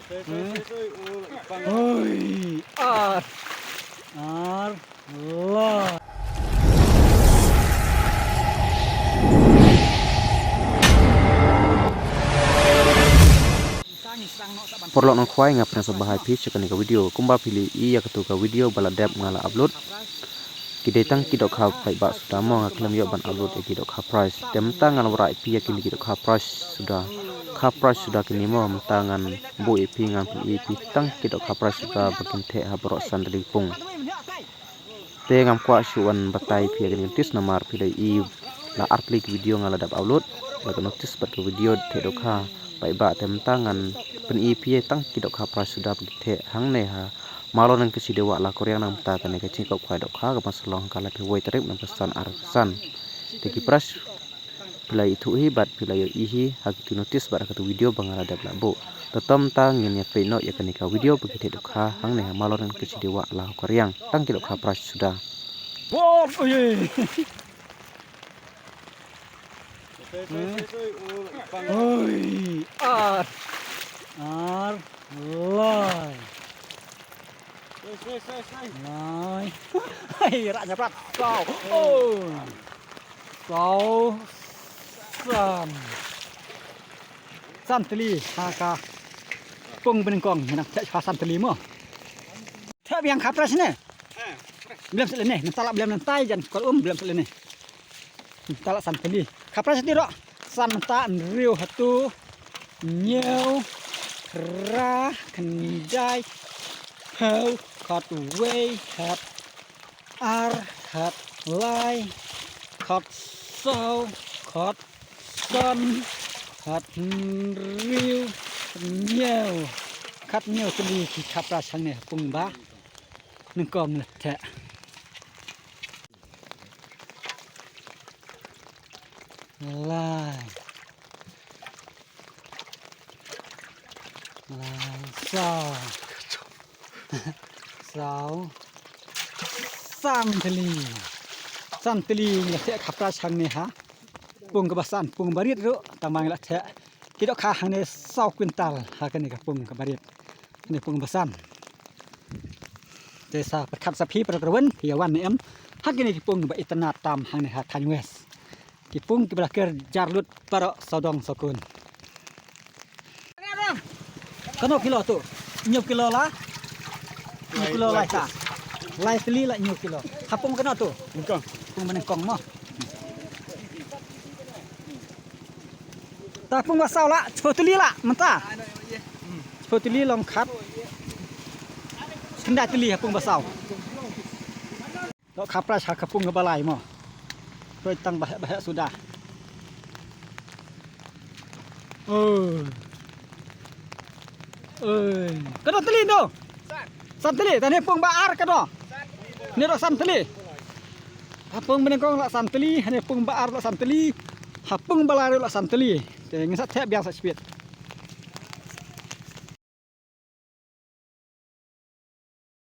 Oi, ar, la. ปลอกน้องควายงับสบายพิชกันกับวิดีโอกุมบาพิลีอียากตัวกับวิดีโอบลาเดบงาลาอัพโหลดกิได้ตั้งกิดอกข่าวไปบะสุดามองเคลมยอบันอัพโหลดกิดอกข่าวไพรส์เต็มตั้งงานวรายพียกินกิดอกข่าวไพรส์สุดาข่าวไพรส์สุดากินมอมตั้งงานบุยพีงานพีพีตั้งกิดอกข่าวไพรส์สุดาบักินเทหบรอสันริปุงเตงามกว่าชวนบัตไตพียกินติสนามารพิลีอีลาอาร์คลิกวิดีโองาลาดับอัพโหลดแล้วก็โน้ติสบัตวิดีโอเทดอกข่าวไปบะเต็มตั้งงานpen EPA tang kidok kha pra sudah bethe hang ne ha malon nang kesi dewa la korea nang ta tane ke chingkok khwai dok kha ga maslong kala ke woi trip nang pesan arsan teki pras pilai itu hi bat pilai i hi ha ki notice bat ka video bangala dak la bo tetom tang ngin ya pe no ya ka video bethe dok kha hang ne ha malon nang kesi dewa la korea tang kidok kha pra sudah Wow, oi. Oi, ar, lai. Lai. Hai, rak nyaprat. Kau. Oh. Kau. San teli haka. Pung benengkong nak cak san teli mo. Tak biang kapras ni. Belum selesai ni, mentalak belum nantai jan kol belum selesai ni. Mentalak san teli. Kapras ni ro. San ta riu hatu nhiều ra kendai hau khot wei hat ar hat lai khot sau khot son hat riu nhiều khát nhiều cái gì thì khắp ra sang này cùng bá nâng com là thẹ lai sao san teli là thẹ khắp ra sang này hả pung cái basan pung barit ro tamang là thẹ khi đó khá hàng này sau quintal ha cái này cái pung cái barit này pung basan để sao bắt khắp sa phi bắt đầu thìวันนี้ha cái này cái pung cái internet tam hàng này ha Thai West cái pung cái berakhir jarlut para saudang sakun kano kilo tu nhiều kilo lah nhiều kilo lah ta lai teli lah nhiều kilo hapung kano tu bukan pung menengkong mah ta pung wa sao la choteli la menta choteli long khat kendai teli pung ba sao lo khapra cha kapung ga balai mo toi tang bah sudah kano teli tu san teli tani pung ba ar kano ni ro san teli hapung menengkong la san teli ni pung ba ar la san teli hapung balai la san teli แต่ยังสักแทบยางสักชีวิต